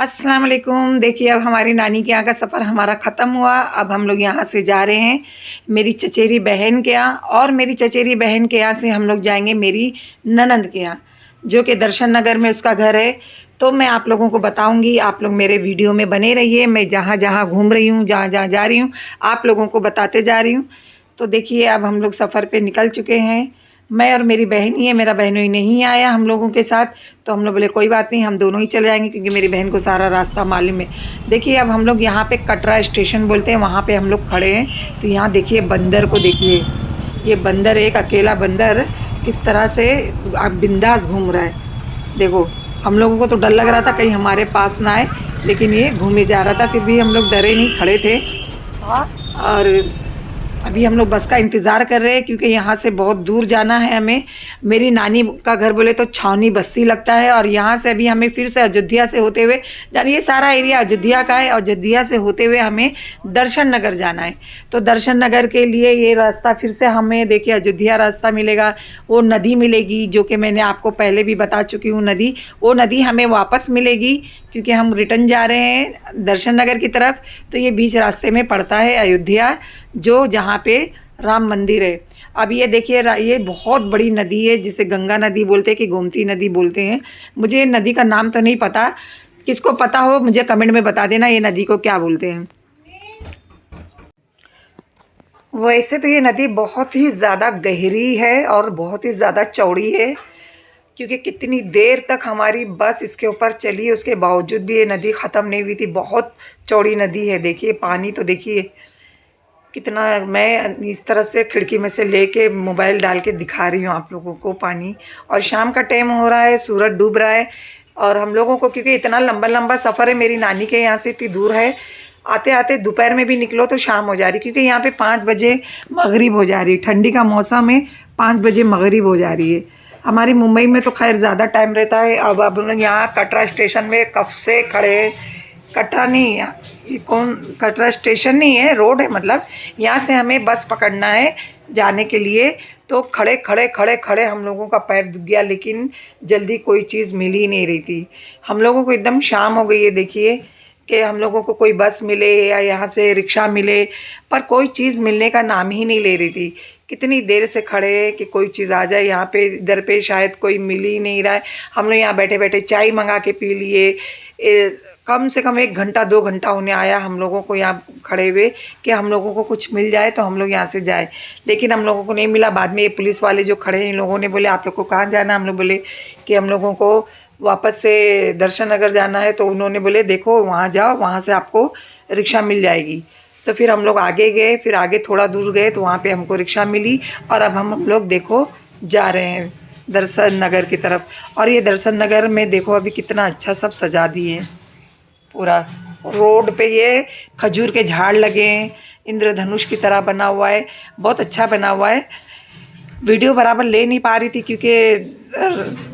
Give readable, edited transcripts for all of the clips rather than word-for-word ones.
अस्सलाम वालेकुम। देखिए अब हमारी नानी के यहाँ का सफ़र हमारा ख़त्म हुआ। अब हम लोग यहाँ से जा रहे हैं मेरी चचेरी बहन के यहाँ, और मेरी चचेरी बहन के यहाँ से हम लोग जाएंगे मेरी ननंद के यहाँ, जो कि दर्शन नगर में उसका घर है। तो मैं आप लोगों को बताऊंगी, आप लोग मेरे वीडियो में बने रहिए। मैं जहाँ जहाँ घूम रही हूँ, जहाँ जहाँ जा रही हूँ, आप लोगों को बताते जा रही हूँ। तो देखिए अब हम लोग सफ़र पे निकल चुके हैं। मैं और मेरी बहन ही है, मेरा बहनोई नहीं आया हम लोगों के साथ। तो हम लोग बोले कोई बात नहीं, हम दोनों ही चले जाएंगे, क्योंकि मेरी बहन को सारा रास्ता मालूम है। देखिए अब हम लोग यहाँ पे कटरा स्टेशन बोलते हैं, वहाँ पे हम लोग खड़े हैं। तो यहाँ देखिए बंदर को देखिए, ये बंदर, एक अकेला बंदर किस तरह से अब बिंदास घूम रहा है। देखो हम लोगों को तो डर लग रहा था कहीं हमारे पास ना आए, लेकिन ये घूमे जा रहा था। फिर भी हम लोग डरे नहीं, खड़े थे। और अभी हम लोग बस का इंतज़ार कर रहे हैं, क्योंकि यहाँ से बहुत दूर जाना है हमें। मेरी नानी का घर बोले तो छावनी बस्ती लगता है, और यहाँ से अभी हमें फिर से अयोध्या से होते हुए, यानी ये सारा एरिया अयोध्या का है, अयोध्या से होते हुए हमें दर्शन नगर जाना है। तो दर्शन नगर के लिए ये रास्ता फिर से हमें, देखिए अयोध्या रास्ता मिलेगा, वो नदी मिलेगी जो कि मैंने आपको पहले भी बता चुकी हूँ। नदी, वो नदी हमें वापस मिलेगी, क्योंकि हम रिटर्न जा रहे हैं दर्शन नगर की तरफ। तो ये बीच रास्ते में पड़ता है अयोध्या, जो जहाँ पे राम मंदिर है। अब ये देखिए ये बहुत बड़ी नदी है, जिसे गंगा नदी बोलते हैं कि गोमती नदी बोलते हैं। मुझे नदी का नाम तो नहीं पता, किसको पता हो मुझे कमेंट में बता देना ये नदी को क्या बोलते हैं। वैसे तो ये नदी बहुत ही ज़्यादा गहरी है और बहुत ही ज़्यादा चौड़ी है, क्योंकि कितनी देर तक हमारी बस इसके ऊपर चली, उसके बावजूद भी ये नदी ख़त्म नहीं हुई थी। बहुत चौड़ी नदी है। देखिए पानी तो देखिए कितना, मैं इस तरफ से खिड़की में से लेके मोबाइल डाल के दिखा रही हूँ आप लोगों को पानी। और शाम का टाइम हो रहा है, सूरज डूब रहा है। और हम लोगों को, क्योंकि इतना लंबा लंबा सफ़र है, मेरी नानी के यहाँ से इतनी दूर है, आते आते दोपहर में भी निकलो तो शाम हो जा रही, क्योंकि यहाँ पे 5 बजे मगरिब हो जा रही है। ठंडी का मौसम है, 5 बजे मगरिब हो जा रही है। हमारी मुंबई में तो खैर ज़्यादा टाइम रहता है। अब हम लोग यहाँ कटरा स्टेशन में कब से खड़े हैं। कटरा नहीं, ये कौन, कटरा स्टेशन नहीं है, रोड है। मतलब यहाँ से हमें बस पकड़ना है जाने के लिए। तो खड़े खड़े खड़े खड़े हम लोगों का पैर दुख गया, लेकिन जल्दी कोई चीज़ मिल ही नहीं रही थी। हम लोगों को एकदम शाम हो गई है। देखिए कि हम लोगों को कोई बस मिले या यहाँ से रिक्शा मिले, पर कोई चीज़ मिलने का नाम ही नहीं ले रही थी। कितनी देर से खड़े कि कोई चीज़ आ जाए। यहाँ पे इधर पे शायद कोई मिल ही नहीं रहा है। हम लोग यहाँ बैठे बैठे चाय मंगा के पी लिए। कम से कम 1 घंटा 2 घंटा होने आया हम लोगों को यहाँ खड़े हुए, कि हम लोगों को कुछ मिल जाए तो हम लोग यहाँ से जाए, लेकिन हम लोगों को नहीं मिला। बाद में ये पुलिस वाले जो खड़े हैं, इन लोगों ने बोले आप लोग को कहाँ जाना। हम लोग बोले कि हम लोगों को वापस से दर्शन नगर जाना है। तो उन्होंने बोले देखो वहाँ जाओ, वहाँ से आपको रिक्शा मिल जाएगी। तो फिर हम लोग आगे गए, फिर आगे थोड़ा दूर गए तो वहाँ पे हमको रिक्शा मिली, और अब हम लोग देखो जा रहे हैं दर्शन नगर की तरफ। और ये दर्शन नगर में देखो अभी कितना अच्छा सब सजा दिए हैं। पूरा रोड पे ये खजूर के झाड़ लगे हैं, इंद्रधनुष की तरह बना हुआ है, बहुत अच्छा बना हुआ है। वीडियो बराबर ले नहीं पा रही थी क्योंकि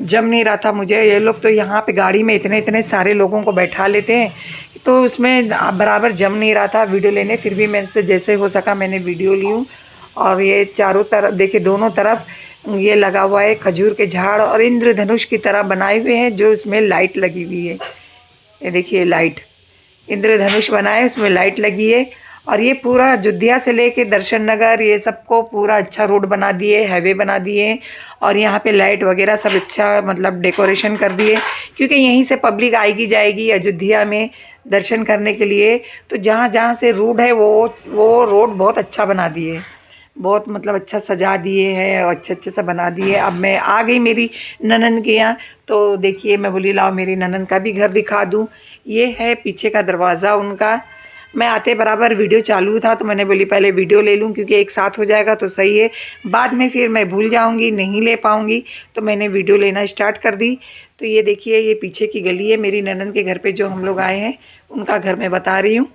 जम नहीं रहा था मुझे। ये लोग तो यहाँ पे गाड़ी में इतने इतने सारे लोगों को बैठा लेते हैं, तो उसमें बराबर जम नहीं रहा था वीडियो लेने। फिर भी मेरे से जैसे हो सका मैंने वीडियो ली हूँ। और ये चारों तरफ देखिए, दोनों तरफ ये लगा हुआ है खजूर के झाड़, और इंद्रधनुष की तरह बनाए हुए हैं, जो इसमें लाइट लगी हुई है। ये देखिए लाइट, इंद्रधनुष बना है, उसमें लाइट लगी है। और ये पूरा अयोध्या से लेके दर्शन नगर, ये सबको पूरा अच्छा रोड बना दिए, हाईवे बना दिए। और यहाँ पे लाइट वगैरह सब अच्छा मतलब डेकोरेशन कर दिए, क्योंकि यहीं से पब्लिक आएगी जाएगी अयोध्या में दर्शन करने के लिए। तो जहाँ जहाँ से रोड है वो रोड बहुत अच्छा बना दिए, बहुत मतलब अच्छा सजा दिए हैं और अच्छे अच्छे से बना दिए। अब मैं आ गई मेरी ननंद के यहाँ। तो देखिए मैं बोली लाओ मेरी ननंद का भी घर दिखा दूँ। ये है पीछे का दरवाज़ा उनका। मैं आते बराबर वीडियो चालू था, तो मैंने बोली पहले वीडियो ले लूँ, क्योंकि एक साथ हो जाएगा तो सही है। बाद में फिर मैं भूल जाऊँगी, नहीं ले पाऊँगी, तो मैंने वीडियो लेना स्टार्ट कर दी। तो ये देखिए ये पीछे की गली है, मेरी ननंद के घर पे जो हम लोग आए हैं उनका घर मैं बता रही हूँ।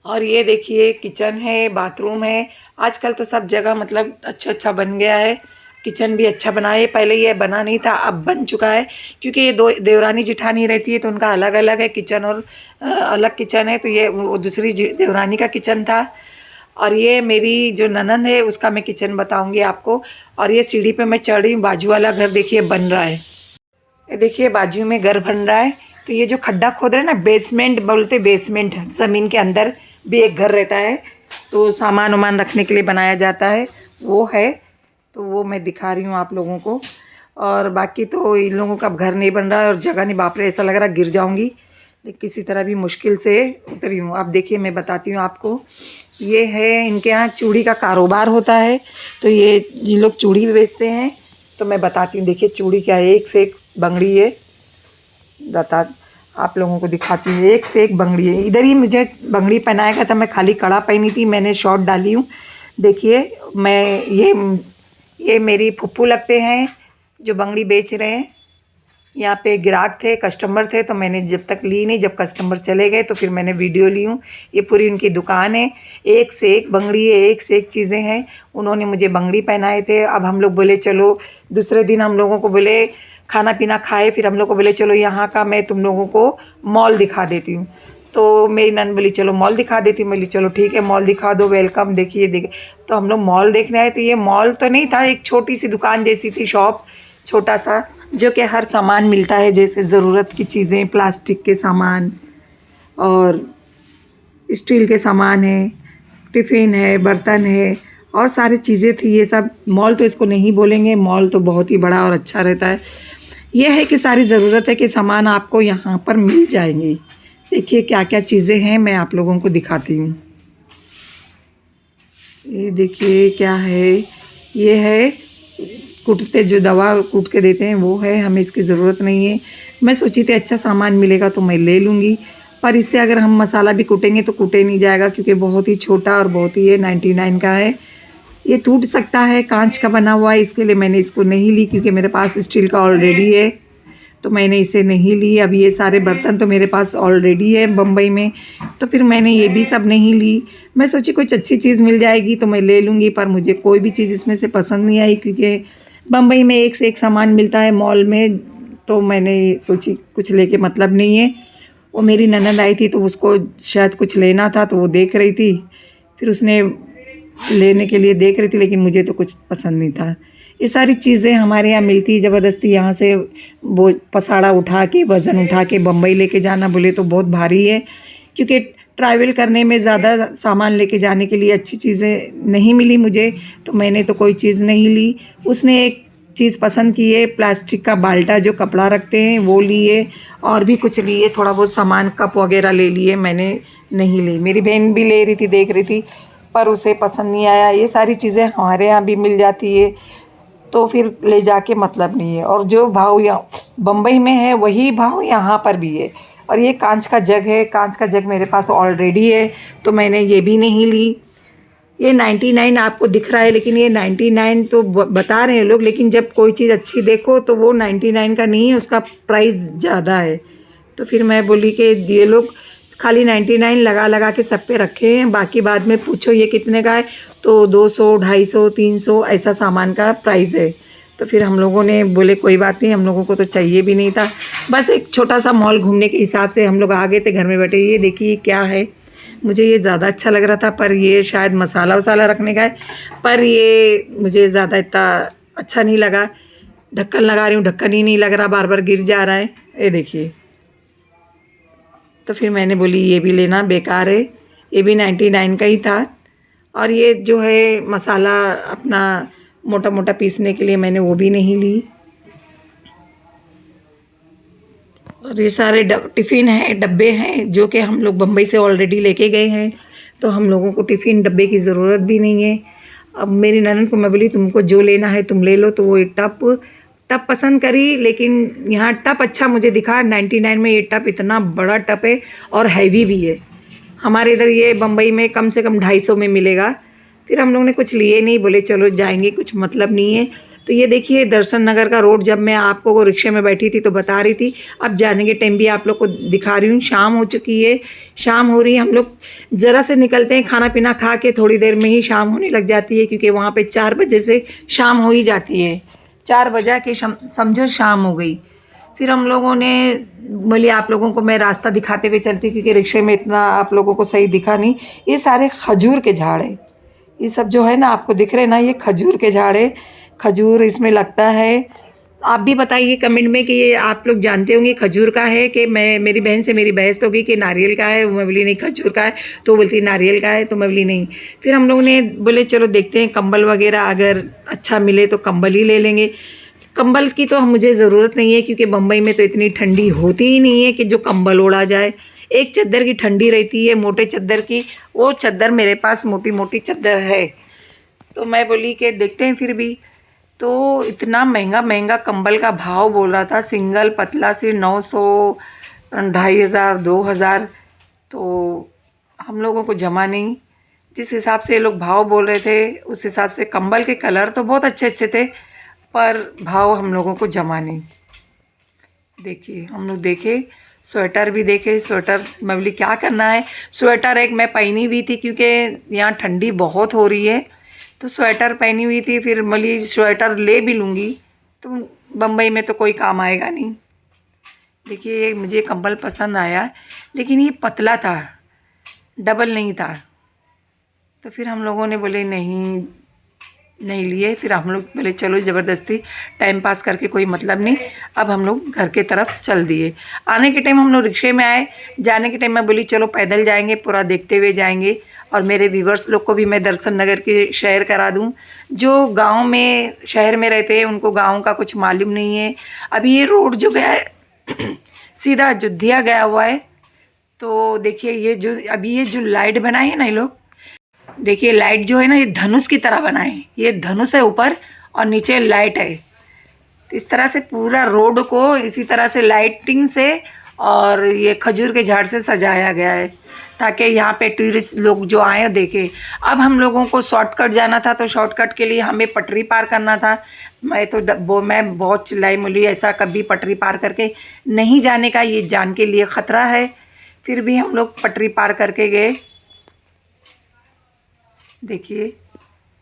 और ये देखिए किचन है, बाथरूम है। आजकल तो सब जगह मतलब अच्छा अच्छा बन गया है। किचन भी अच्छा बना है, पहले ये बना नहीं था, अब बन चुका है। क्योंकि ये दो देवरानी जिठानी रहती है, तो उनका अलग अलग है किचन, और अलग किचन है। तो ये वो दूसरी देवरानी का किचन था। और ये मेरी जो ननंद है उसका मैं किचन बताऊंगी आपको। और ये सीढ़ी पे मैं चढ़ रही हूँ, बाजू वाला घर देखिए बन रहा है। ये देखिए बाजू में घर बन रहा है। तो ये जो खड्डा खोद रहे हैं ना, बेसमेंट बोलते, बेसमेंट ज़मीन के अंदर भी एक घर रहता है, तो सामान वामान रखने के लिए बनाया जाता है, वो है। तो वो मैं दिखा रही हूँ आप लोगों को। और बाकी तो इन लोगों का घर नहीं बन रहा है और जगह नहीं, बाप रे ऐसा लग रहा गिर जाऊँगी, लेकिन किसी तरह भी मुश्किल से उतरी हूँ। आप देखिए, मैं बताती हूँ आपको। ये है, इनके यहाँ चूड़ी का कारोबार होता है, तो ये लोग चूड़ी बेचते हैं। तो मैं बताती हूँ, देखिए चूड़ी क्या है, एक से एक बंगड़ी है, बता आप लोगों को दिखाती हूँ। एक से एक बंगड़ी है। इधर ही मुझे बंगड़ी पहनाएगा था, मैं खाली कड़ा पहनी थी, मैंने शॉर्ट डाली हूँ। देखिए, मैं ये मेरी फुप्पू लगते हैं जो बंगड़ी बेच रहे हैं। यहाँ पे ग्राहक थे, कस्टमर थे, तो मैंने जब तक ली नहीं, जब कस्टमर चले गए तो फिर मैंने वीडियो ली हूँ। ये पूरी उनकी दुकान है, एक से एक बंगड़ी है, एक से एक चीज़ें हैं। उन्होंने मुझे बंगड़ी पहनाए थे। अब हम लोग बोले चलो, दूसरे दिन हम लोगों को बोले खाना पीना खाए, फिर हम लोग को बोले चलो यहाँ का मैं तुम लोगों को मॉल दिखा देती हूँ। तो मेरी नन बोली चलो मॉल दिखा देती हूँ। बोली चलो ठीक है, मॉल दिखा दो, वेलकम। देखिए तो हम लोग मॉल देखने आए। तो ये मॉल तो नहीं था, एक छोटी सी दुकान जैसी थी, शॉप छोटा सा, जो कि हर सामान मिलता है, जैसे ज़रूरत की चीज़ें, प्लास्टिक के सामान और स्टील के सामान है, टिफ़िन है, बर्तन है और सारी चीज़ें थी। ये सब मॉल तो इसको नहीं बोलेंगे, मॉल तो बहुत ही बड़ा और अच्छा रहता है। यह है कि सारी ज़रूरत है कि सामान आपको यहाँ पर मिल जाएंगे। देखिए क्या क्या चीज़ें हैं, मैं आप लोगों को दिखाती हूँ। ये देखिए क्या है, ये है कूटते, जो दवा कूट के देते हैं वो है, हमें इसकी ज़रूरत नहीं है। मैं सोची थी अच्छा सामान मिलेगा तो मैं ले लूँगी, पर इससे अगर हम मसाला भी कूटेंगे तो कूटे नहीं जाएगा, क्योंकि बहुत ही छोटा और बहुत ही 99 का है। ये टूट सकता है, कांच का बना हुआ है, इसके लिए मैंने इसको नहीं ली, क्योंकि मेरे पास स्टील का ऑलरेडी है, तो मैंने इसे नहीं ली। अब ये सारे बर्तन तो मेरे पास ऑलरेडी है बम्बई में, तो फिर मैंने ये भी सब नहीं ली। मैं सोची कुछ अच्छी चीज़ मिल जाएगी तो मैं ले लूँगी, पर मुझे कोई भी चीज़ इसमें से पसंद नहीं आई, क्योंकि बम्बई में एक से एक सामान मिलता है मॉल में। तो मैंने सोची कुछ लेके मतलब नहीं है। वो मेरी ननद आई थी तो उसको शायद कुछ लेना था, तो वो देख रही थी, फिर उसने लेने के लिए देख रही थी, लेकिन मुझे तो कुछ पसंद नहीं था। ये सारी चीज़ें हमारे यहाँ मिलती, ज़बरदस्ती यहाँ से वो पसाड़ा उठा के, वज़न उठा के बम्बई लेके जाना बोले तो बहुत भारी है, क्योंकि ट्रैवल करने में ज़्यादा सामान लेके जाने के लिए अच्छी चीज़ें नहीं मिली मुझे, तो मैंने तो कोई चीज़ नहीं ली। उसने एक चीज़ पसंद की है, प्लास्टिक का बाल्टा जो कपड़ा रखते हैं वो लिए, और भी कुछ लिए, थोड़ा बहुत सामान, कप वगैरह ले लिए, मैंने नहीं ली। मेरी बहन भी ले रही थी, देख रही थी, पर उसे पसंद नहीं आया। ये सारी चीज़ें हमारे यहाँ भी मिल जाती है, तो फिर ले जाके मतलब नहीं है। और जो भाव यहाँ बम्बई में है वही भाव यहाँ पर भी है। और ये कांच का जग है, कांच का जग मेरे पास ऑलरेडी है, तो मैंने ये भी नहीं ली। ये 99 आपको दिख रहा है, लेकिन ये 99 तो बता रहे हैं लोग, लेकिन जब कोई चीज़ अच्छी देखो तो वो 99 का नहीं है, उसका प्राइस ज़्यादा है। तो फिर मैं बोली कि ये लोग खाली 99 लगा लगा के सब पे रखे हैं, बाकी बाद में पूछो ये कितने का है, तो 200, 250, 300 ऐसा सामान का प्राइस है। तो फिर हम लोगों ने बोले कोई बात नहीं, हम लोगों को तो चाहिए भी नहीं था, बस एक छोटा सा मॉल घूमने के हिसाब से हम लोग आ गए थे, घर में बैठे। ये देखिए क्या है, मुझे ये ज़्यादा अच्छा लग रहा था, पर ये शायद मसाला वसाला रखने का है, पर ये मुझे ज़्यादा इतना अच्छा नहीं लगा। ढक्कन लगा रही हूँ, ढक्कन ही नहीं लग रहा, बार बार गिर जा रहा है, ये देखिए। तो फिर मैंने बोली ये भी लेना बेकार है, ये भी 99 का ही था। और ये जो है मसाला अपना मोटा मोटा पीसने के लिए, मैंने वो भी नहीं ली। और ये सारे टिफ़िन हैं, डब्बे हैं, जो कि हम लोग बम्बई से ऑलरेडी लेके गए हैं, तो हम लोगों को टिफ़िन डब्बे की ज़रूरत भी नहीं है। अब मेरी ननद को मैं बोली तुमको जो लेना है तुम ले लो, तो वो एक टप पसंद करी, लेकिन यहाँ टप अच्छा मुझे दिखा 99 में। ये टप इतना बड़ा टप है और हैवी भी है। हमारे इधर ये बम्बई में कम से कम 250 में मिलेगा। फिर हम लोगों ने कुछ लिए नहीं, बोले चलो जाएंगे, कुछ मतलब नहीं है। तो ये देखिए दर्शन नगर का रोड, जब मैं आपको वो रिक्शे में बैठी थी तो बता रही थी, अब जाने के टाइम भी आप लोग को दिखा रही हूँ। शाम हो चुकी है, शाम हो रही है, हम लोग ज़रा से निकलते हैं, खाना पीना खा के थोड़ी देर में ही शाम होने लग जाती है, क्योंकि वहाँ पे 4 बजे से शाम हो ही जाती है। 4 बजे के समझो शाम हो गई। फिर हम लोगों ने बोली आप लोगों को मैं रास्ता दिखाते हुए चलती, क्योंकि रिक्शे में इतना आप लोगों को सही दिखा नहीं। ये सारे खजूर के झाड़ है, ये सब जो है ना आपको दिख रहे हैं ना, ये खजूर के झाड़ है। खजूर इसमें लगता है, आप भी बताइए कमेंट में कि ये आप लोग जानते होंगे खजूर का है कि मैं, मेरी बहन से मेरी बहस हो गई कि नारियल का है, मैं बोली नहीं खजूर का है, तो बोलती नारियल का है, तो मैं बोली नहीं। फिर हम लोगों ने बोले चलो देखते हैं कंबल वगैरह अगर अच्छा मिले तो कंबल ही ले लेंगे। कंबल की तो मुझे ज़रूरत नहीं है क्योंकि बम्बई में तो इतनी ठंडी होती ही नहीं है कि जो कंबल ओढ़ा जाए। एक चद्दर की ठंडी रहती है, मोटे चद्दर की, वो चद्दर मेरे पास मोटी मोटी चद्दर है। तो मैं बोली कि देखते हैं फिर भी। तो इतना महंगा महंगा कंबल का भाव बोल रहा था, सिंगल पतला से 900, 2500, 2000। तो हम लोगों को जमा नहीं। जिस हिसाब से ये लोग भाव बोल रहे थे उस हिसाब से कंबल के कलर तो बहुत अच्छे अच्छे थे, पर भाव हम लोगों को जमा नहीं। देखिए हम लोग देखे, स्वेटर भी देखे। स्वेटर मैं बोली क्या करना है, स्वेटर एक मैं पहनी हुई थी क्योंकि यहाँ ठंडी बहुत हो रही है, तो स्वेटर पहनी हुई थी। फिर बोली स्वेटर ले भी लूँगी तो बम्बई में तो कोई काम आएगा नहीं। देखिए ये मुझे कंबल पसंद आया, लेकिन ये पतला था, डबल नहीं था। तो फिर हम लोगों ने बोले नहीं लिए। फिर हम लोग बोले चलो ज़बरदस्ती टाइम पास करके कोई मतलब नहीं, अब हम लोग घर के तरफ चल दिए। आने के टाइम हम लोग रिक्शे में आए, जाने के टाइम मैं बोली चलो पैदल जाएंगे, पूरा देखते हुए जाएंगे और मेरे व्यूवर्स लोग को भी मैं दर्शन नगर के शेयर करा दूं। जो गांव में शहर में रहते हैं उनको गांव का कुछ मालूम नहीं है। अभी ये रोड जो गया है सीधा अयोध्या गया हुआ है। तो देखिए ये जो अभी ये जो लाइट बनाई है ना ये लोग, देखिए लाइट जो है ना ये धनुष की तरह बनाए, ये धनुष है ऊपर और नीचे लाइट है। तो इस तरह से पूरा रोड को इसी तरह से लाइटिंग से और ये खजूर के झाड़ से सजाया गया है ताकि यहाँ पे टूरिस्ट लोग जो आए देखे। अब हम लोगों को शॉर्टकट जाना था, तो शॉर्टकट के लिए हमें पटरी पार करना था। मैं बहुत चिल्लाई बोली ऐसा कभी पटरी पार करके नहीं जाने का, ये जान के लिए ख़तरा है। फिर भी हम लोग पटरी पार करके गए। देखिए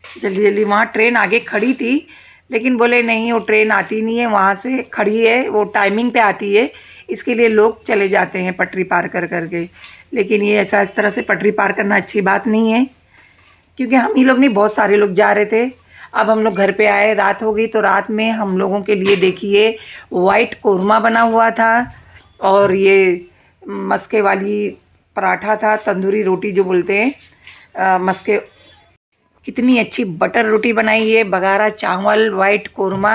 जल्दी जल्दी, वहाँ ट्रेन आगे खड़ी थी लेकिन बोले नहीं वो ट्रेन आती नहीं है, वहाँ से खड़ी है, वो टाइमिंग पे आती है, इसके लिए लोग चले जाते हैं पटरी पार कर करके। लेकिन ये ऐसा इस तरह से पटरी पार करना अच्छी बात नहीं है, क्योंकि हम ही लोग नहीं बहुत सारे लोग जा रहे थे। अब हम लोग घर पे आए, रात हो गई, तो रात में हम लोगों के लिए देखिए वाइट कोरमा बना हुआ था और ये मस्के वाली पराठा था, तंदूरी रोटी जो बोलते हैं, मस्के। कितनी अच्छी बटर रोटी बनाई है, बघारा चावल, वाइट कोरमा,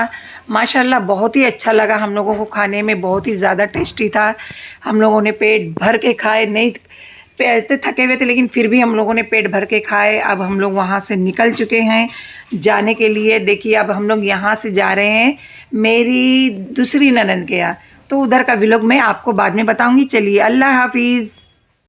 माशाल्लाह बहुत ही अच्छा लगा हम लोगों को खाने में, बहुत ही ज़्यादा टेस्टी था। हम लोगों ने पेट भर के खाए, नहीं पैसे थके हुए थे लेकिन फिर भी हम लोगों ने पेट भर के खाए। अब हम लोग वहाँ से निकल चुके हैं जाने के लिए। देखिए अब हम लोग यहाँ से जा रहे हैं मेरी दूसरी ननंद के यहाँ, तो उधर का व्लॉग मैं आपको बाद में बताऊँगी। चलिए अल्लाह हाफिज़।